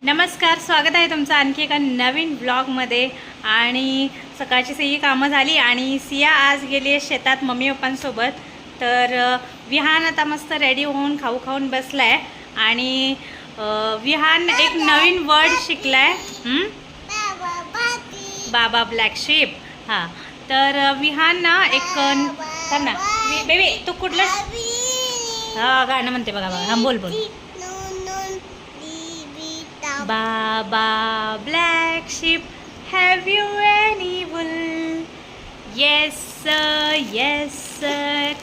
नमस्कार, स्वागत आहे तुमचं आणखी एका नवीन ब्लॉगमध्ये। आणि सकाळची सगळी कामं झाली आणि सिया आज गेली आहे शेतात मम्मी पप्पांसोबत। तर विहान आता मस्त रेडी होऊन खाऊन बसलाय आणि विहान एक नवीन वर्ड शिकलाय, बाबा ब्लॅक शीप। हां, तर विहान ना एक कर ना बेबी, तू कुठलं हां गाणं म्हणते बघा बघा, हां बोल बोल। Baba black sheep, have you any wool? Yes sir,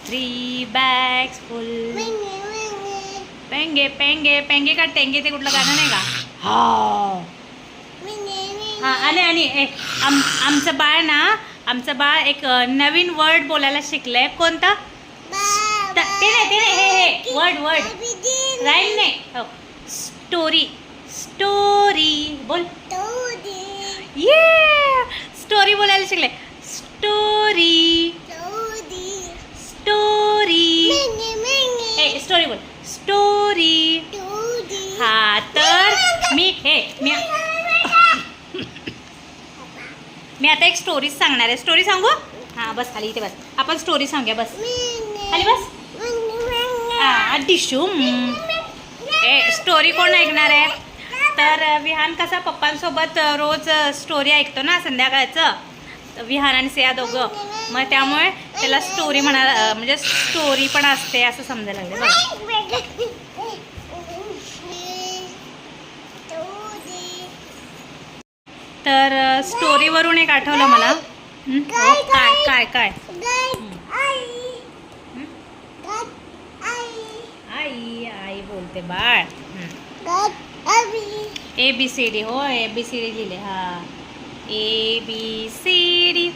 3 bags full. पेंगे पेंगे पेंगे का टेंगे ते कुठलं गाणं नाही का? हां आणि आमचं बाळ एक नवीन वर्ड बोलायला शिकलंय। कोणता? ते नाही हे वर्ड राईम नाही, हो स्टोरी बोल। ये स्टोरी बोलायला शिकले। स्टोरी स्टोरी बोल, स्टोरी। हा तर मी आता एक स्टोरी सांगणार आहे। स्टोरी सांगू? हां बस खाली, इथे बस, आपण स्टोरी सांगूया, बस खाली बस। डिशूम स्टोरी कोण ऐकणार आहे? तर विहान कसा पप्पांसोबत रोज स्टोरी ऐकतो ना संध्याकाळचं, विहान आणि सिया दोघं, मग त्यामुळे त्याला स्टोरी म्हणजे स्टोरी पण असते असं समजायला लागले बघ। तर स्टोरीवरून एक आठवलं मला। काय काय आई बोलते बाळ। ABCD, हो ABCD लिहिले, हां ABCD।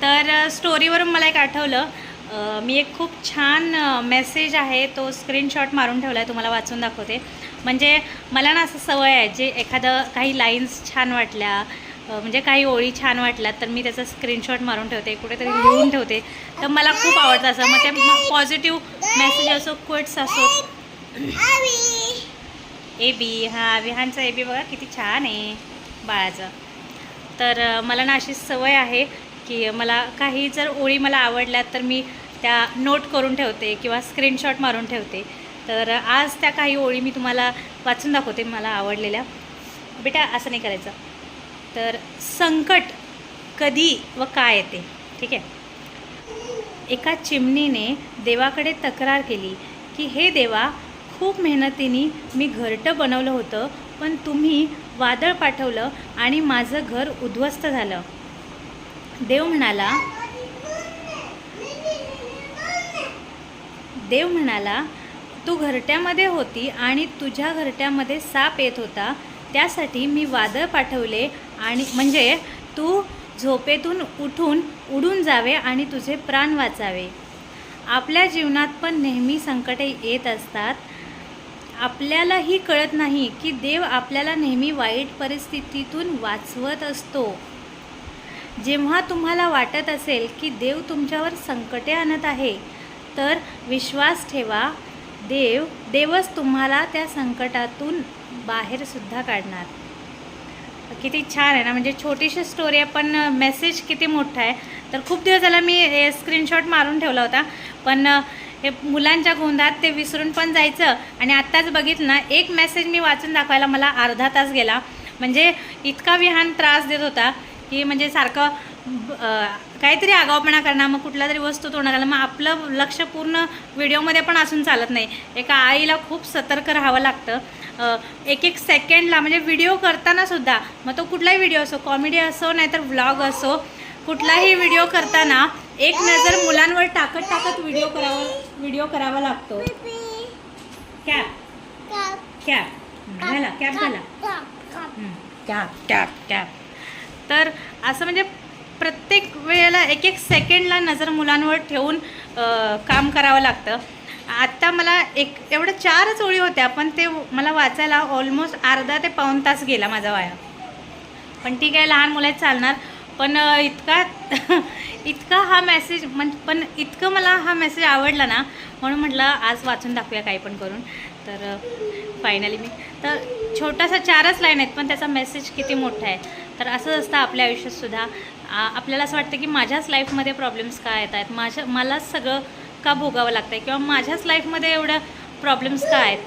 तर स्टोरीवरून मला एक आठवलं, मी एक खूप छान मेसेज आहे तो स्क्रीनशॉट मारून ठेवला आहे, तुम्हाला वाचून दाखवते। म्हणजे मला ना असं सवय आहे, जे एखादं काही लाईन्स छान वाटल्या, म्हणजे काही ओळी छान वाटल्या तर मी त्याचा स्क्रीनशॉट मारून ठेवते, कुठेतरी लिहून ठेवते। तर मला खूप आवडतं असं, मग ते पॉझिटिव्ह मेसेज असो, क्विट्स असो। AB, हां विहानचं AB बघा किती छान आहे बाळाचं। तर मला ना अशी सवय आहे की मला काही जर ओळी मला आवडल्या तर मी त्या नोट करून ठेवते किंवा स्क्रीनशॉट मारून ठेवते। तर आज त्या काही ओळी मी तुम्हाला वाचून दाखवते मला आवडलेल्या। बेटा असं नाही करायचं। तर संकट कधी व काय येते, ठीक आहे। एका चिमणीने देवाकडे तक्रार केली की हे देवा, खूप मेहनतीने मी घरटं बनवलं होतं, पण तुम्ही वादळ पाठवलं आणि माझं घर उद्ध्वस्त झालं। देव म्हणाला तू घरट्यामध्ये होती आणि तुझ्या घरट्यामध्ये साप येत होता, त्यासाठी मी वादळ पाठवले, आणि म्हणजे तू झोपेतून उठून उडून जावे आणि तुझे प्राण वाचावे। आपल्या जीवनात पण नेहमी संकटे येत असतात। आपल्यालाही कळत नाही की देव आपल्याला नेहमी वाईट परिस्थितीतून वाचवत असतो। जेव्हा तुम्हाला वाटत असेल की देव तुमच्यावर संकटे आणत आहे, तर विश्वास ठेवा, देवच तुम्हाला त्या संकटातून बाहेरसुद्धा काढणार। किती छान आहे ना, म्हणजे छोटीशी स्टोरी आहे पण मेसेज किती मोठा आहे। तर खूप दिवस झाला मी स्क्रीनशॉट मारून ठेवला होता, पण हे मुलांच्या गोंधात ते विसरून पण जायचं। आणि आत्ताच बघितलं ना, एक मेसेज मी वाचून दाखवायला मला अर्धा तास गेला। म्हणजे इतका विहान त्रास देत होता की म्हणजे सारखं काहीतरी आगाऊपणा करणार, मग कुठला तरी वस्तू तोंडाला, मग आपलं लक्ष पूर्ण व्हिडिओमध्ये पण असून चालत नाही। एका आईला खूप सतर्क राहावं लागतं एक सेकंडला, म्हणजे व्हिडिओ करताना सुद्धा, मग तो कुठलाही व्हिडिओ असो, कॉमेडी असो नाहीतर व्लॉग असो, कुठलाही व्हिडिओ करताना एक नजर मुलांवर टाकत व्हिडिओ करावा लागतो। कॅप तर असं म्हणजे प्रत्येक वेळेला एक सेकंडला नजर मुलांवर ठेवून काम करावं लागतं। आत्ता मला एवढं 4च ओळी होत्या, पण ते मला वाचायला ऑलमोस्ट अर्धा ते पाऊण तास गेला माझा वाया। पण ठीक आहे, लहान मुलं चालणार। पण इतका हा मेसेज पण इतकं मला हा मेसेज आवडला ना, म्हणून म्हटलं आज वाचून दाखवूया काही पण करून। तर फायनली मी तर छोटासा 4च लाईन आहेत पण त्याचा मेसेज किती मोठा आहे. तर असंच असतं आपल्या आयुष्यातसुद्धा. आपल्याला असं वाटतं की माझ्याच लाईफमध्ये प्रॉब्लेम्स का येत आहेत, मलाच सगळं का भोगावं लागतं आहे किंवा माझ्याच लाईफमध्ये एवढं प्रॉब्लेम्स का आहेत.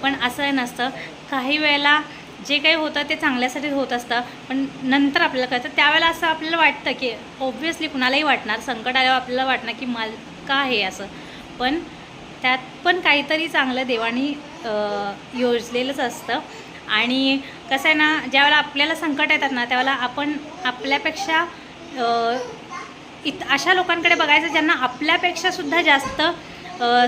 पण असं नसतं. काही वेळेला जे काही होतं ते चांगल्यासाठीच होत असतं. पण नंतर आपल्याला कळतं त्यावेळेला असं आपल्याला वाटतं की ऑब्व्हियसली कुणालाही वाटणार, संकट आल्यावर आपल्याला वाटणार की मला का हे असं. पण त्यात पण काहीतरी चांगलं देवानी योजलेलंच असतं. आणि कसं आहे ना, ज्यावेळेला आपल्याला संकट येतात ना त्यावेळेला आपण आपल्यापेक्षा अशा लोकांकडे बघायचं ज्यांना आपल्यापेक्षासुद्धा जास्त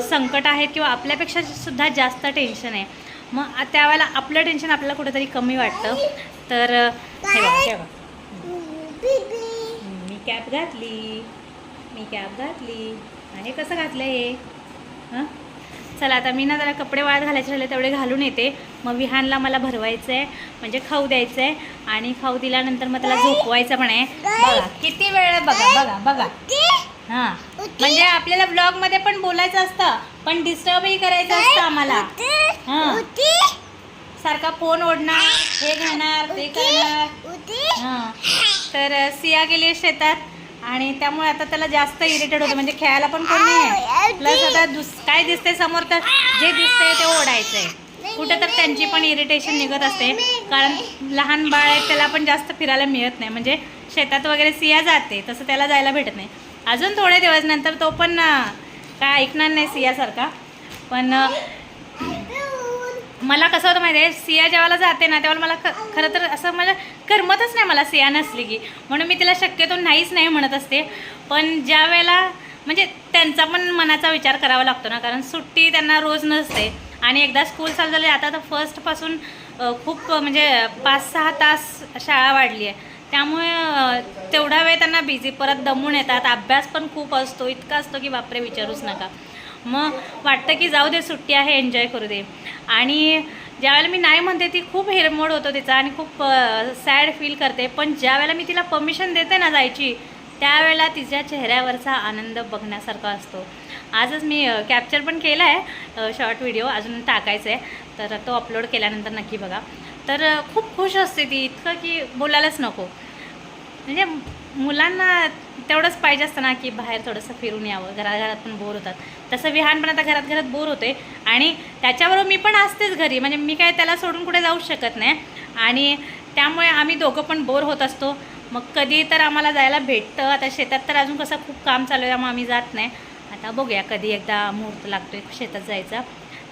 संकट आहेत किंवा आपल्यापेक्षासुद्धा जास्त टेन्शन आहे. मग त्यावेळेला आपलं टेन्शन आपल्याला कुठेतरी कमी वाटतं. तर हे बघा मी कॅप घातली आणि कसं घातलं हे हां. चला आता मी ना जरा कपडे वाळत घालायचे राहिले तेवढे घालून येते. मग विहानला मला भरवायचं आहे म्हणजे खाऊ द्यायचं आहे आणि खाऊ दिल्यानंतर मग त्याला झोपवायचं पण आहे. बघा किती वेळ बघा हां. म्हणजे आपल्याला ब्लॉगमध्ये पण बोलायचं असतं पण डिस्टर्बही करायचं असतं आम्हाला. हां सारखा फोन ओढणार, हे घेणार ते करणार. हां तर सिया गेली शेतात आणि त्यामुळे आता त्याला जास्त इरिटेट होतं. म्हणजे खेळायला पण कोण नाही आहे. प्लस आता काय दिसते समोर तर जे दिसतंय ते ओढायचं आहे. कुठं तर त्यांची पण इरिटेशन निघत असते कारण लहान बाळ आहे त्याला पण जास्त फिरायला मिळत नाही. म्हणजे शेतात वगैरे सिया जाते तसं त्याला जायला भेटत नाही. अजून थोडे दिवस नंतर तो पण काय ऐकणार नाही सियासारखा. पण मला कसं होतं माहिती आहे, सिया जेव्हाला जाते ना तेव्हा मला खरं तर असं मला करमतच नाही मला सिया नसली की. म्हणून मी तिला शक्यतो नाहीच नाही म्हणत असते. पण ज्या वेळेला म्हणजे त्यांचा पण मनाचा विचार करावा लागतो ना कारण सुट्टी त्यांना रोज नसते. आणि एकदा स्कूल चालू झाली आता तर फर्स्टपासून खूप म्हणजे 5-6 तास शाळा वाढली आहे. त्यामुळे तेवढा वेळ त्यांना बिझी, परत दमून येतात. अभ्यास पण खूप असतो, इतका असतो की बापरे विचारूच नका. मग वाटतं की जाऊ दे सुट्टी आहे एन्जॉय करू दे. आणि ज्यावेळेला मी नाही म्हणते ती खूप हेरमोड होतो तिचा आणि खूप सॅड फील करते. पण ज्यावेळेला मी तिला परमिशन देते ना जायची त्यावेळेला तिच्या चेहऱ्यावरचा आनंद बघण्यासारखा असतो. आजच मी कॅप्चर पण केला आहे शॉर्ट व्हिडिओ, अजून टाकायचा आहे तर तो अपलोड केल्यानंतर नक्की बघा. तर खूप खुश असते ती इतकं की बोलायलाच नको. म्हणजे मुलांना तेवढंच पाहिजे असतं ना की बाहेर थोडंसं फिरून यावं. घरात पण बोर होतात. तसं विहान पण आता घरात बोर होते आणि त्याच्याबरोबर मी पण असतेच घरी. म्हणजे मी काय त्याला सोडून कुठे जाऊच शकत नाही आणि त्यामुळे आम्ही दोघं पण बोर होत असतो. मग कधी तर आम्हाला जायला भेटतं. आता शेतात तर अजून कसं खूप काम चालू आहे त्यामुळे आम्ही जात नाही. आता बघूया कधी एकदा मुहूर्त लागतो आहे शेतात जायचा.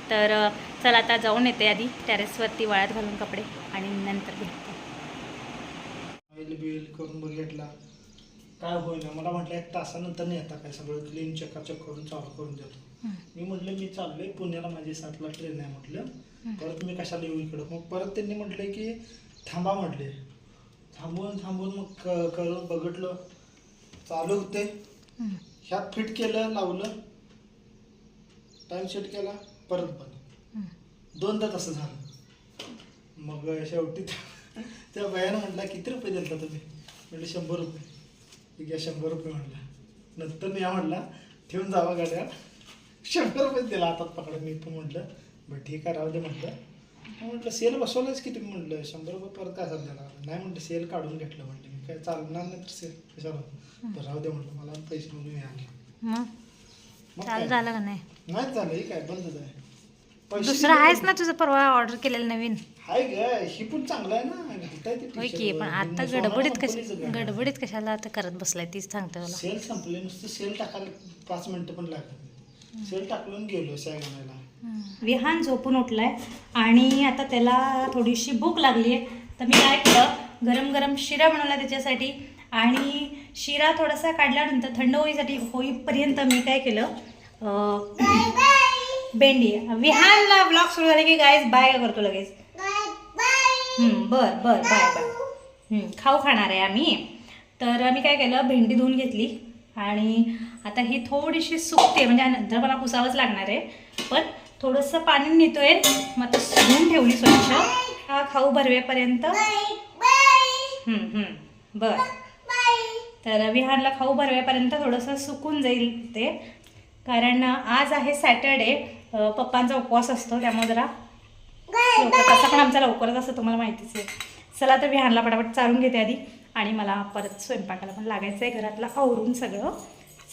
तर चला आता जाऊन येते आधी टेरेसवरती वाळत घालून कपडे आणि नंतर भेटते. बिल करून बघितला काय होईना. मला म्हटलं 1 तासानंतर येता काय सगळं क्लीन चकाचक करून चालू करून देतो. मी म्हटलं मी चाललोय पुण्याला, माझी 7ला ट्रेन आहे म्हटलं. परत मी कशाला येऊ इकडं. मग परत त्यांनी म्हटले की थांबा म्हटले. थांबून मग करून बघितलं चालू होते. ह्यात फिट केलं, लावलं, टाइम सेट केला, परत बंद. 2दा तसं झालं. मग शेवटी त्या बायानं म्हटलं किती रुपये दिलता तुम्ही. म्हटलं 100 रुपये. ठीक आहे 100 रुपये म्हटलं. नंतर मी म्हटला ठेवून जावा गाड्या. 100 रुपये दिला हातात पकडून. मी पण म्हटलं बरं ठीक आहे राहू दे म्हटलं. म्हटलं सेल बसवलंच की तुम्ही म्हटलं 100 रुपये परत काय सध्याला. नाही म्हटलं सेल काढून घेतलं म्हटलं. मी काय चालणार नाही तर सेल कशाला. तर राहू दे म्हटलं मला पैसे म्हणून मिळाले. मग चालू झालं का नाही. नाहीच झालं. हे काय बंदच आहे. दुसरं आहेच ना तुझं परवा ऑर्डर केलेलं नवीन. हाय ग ही पण चांगलं आहे ना. होय की पण आता गडबडीत कशाला आता करत बसलाय तीच सांगते मला. सेल संपले नुसतं सेल टाकायला 5 मिनिटं पण लागत नाही. सेल टाकून गेलो सॅग आणायला. विहान झोपून उठलाय आणि आता त्याला थोडीशी भूक लागली आहे. तर मी काय केलं गरम शिरा बनवला त्याच्यासाठी आणि शिरा थोडासा काढल्यानंतर थंड होईपर्यंत मी काय केलं भेंडी. विहानला ब्लॉग सुरू झाले की गाईज बाय करतो लगेच. बर बाय. खाऊ खाणार आहे आम्ही. तर मी काय केलं भेंडी धुवून घेतली आणि आता ही थोडीशी सुकते म्हणजे नंतर मला पुसावंच लागणार आहे. पण थोडंसं पाणी नेतोय मग आता धुवून ठेवली स्वच्छ. हा खाऊ भरवेपर्यंत. बर. तर विहानला खाऊ भरवेपर्यंत थोडंसं सुकून जाईल ते. कारण आज आहे सॅटर्डे, पप्पांचा उपवास असतो त्यामुळे जरा तसा पण आमचा लवकरच असं तुम्हाला माहितीच आहे. चला तर विहानला पटापट चारून घेते आधी आणि मला परत स्वयंपाकाला पण लागायचं आहे, घरातलं आवरून सगळं.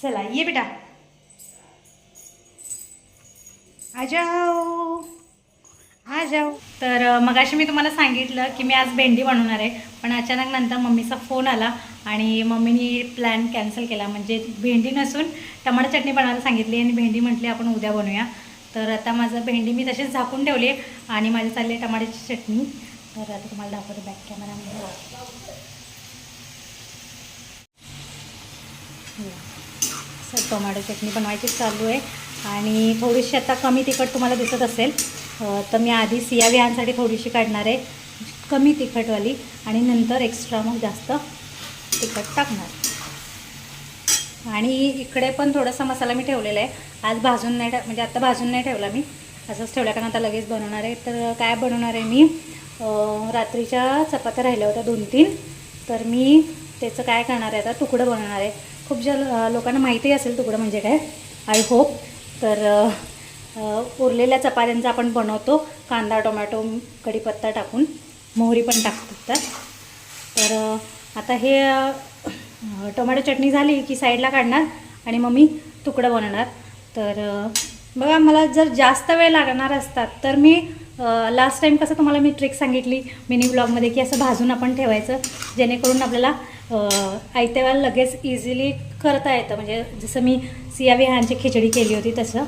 चला ये बेटा, आ जाओ आ जाओ. तर मगाशी मी तुम्हाला सांगितलं की मी आज भेंडी बनवणार आहे, पण अचानक नंतर मम्मीचा फोन आला आणि मम्मीनी प्लॅन कॅन्सल केला. म्हणजे भेंडी नसून टमाटर चटणी बनवायला सांगितली आणि भेंडी म्हटली आपण उद्या बनवूया. तर आता माझं भेंडी मी तशीच झाकून ठेवली आणि माझी चालली आहे टमाट्याची चटणी. तर आता तुम्हाला दाखवते बॅक कॅमेरामध्ये. टोमॅटो चटणी बनवायची चालू आहे आणि थोडीशी आता कमी तिखट तुम्हाला दिसत असेल. तर मी आधी सिया विहानसाठी थोडीशी काढणार आहे कमी तिखटवाली आणि नंतर एक्स्ट्रा मग जास्त तिखट टाकणार. आणि इकडे पण थोडासा मसाला मी ठेवलेला आहे. आज भाजून नाही म्हणजे आता भाजून नाही ठेवला मी, असंच ठेवला कारण आता लगेच बनवणार आहे. तर काय बनवणार आहे मी, रात्रीच्या चपात्या राहिल्या होत्या 2-3, तर मी त्याचं काय करणार आहे आता, तुकडं बनवणार आहे. खूप लोकांना माहिती असेल तुकडं म्हणजे काय, आय होप. तर उरलेल्या चपात्यांचं आपण बनवतो कांदा टोमॅटो कढीपत्ता टाकून, मोहरी पण टाकतात. तर आता हे टोमॅटो चटणी झाली की साईडला काढणार आणि मग मी तुकडं बनवणार. तर बघा, मला जर जास्त वेळ लागणार असतात तर मी लास्ट टाईम कसं तुम्हाला मी ट्रिक सांगितली मिनी ब्लॉगमध्ये की असं भाजून आपण ठेवायचं, जेणेकरून आपल्याला आयत्या वेळेला लगेच इझिली करता येतं. म्हणजे जसं मी सिया विहानची खिचडी केली होती तसं.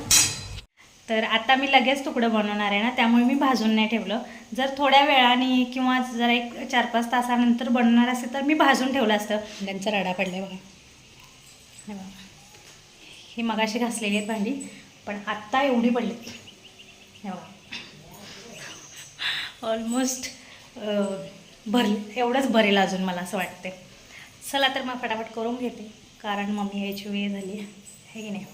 तर आता मी लगेच तुकडं बनवणार आहे ना, त्यामुळे मी भाजून नाही ठेवलं. जर थोड्या वेळाने किंवा जरा एक 4-5 तासानंतर बनवणार असेल तर मी भाजून ठेवलं असतं. त्यांचा राडा पडला आहे बघा, हे बघा. ही मगाशी घासलेली आहेत भांडी, पण आत्ता एवढी पडली. हे बघा, ऑलमोस्ट एवढंच भरेल अजून मला असं वाटते. चला तर मग फटाफट करून घेते, कारण मम्मी यायची वेळ झाली आहे की नाही.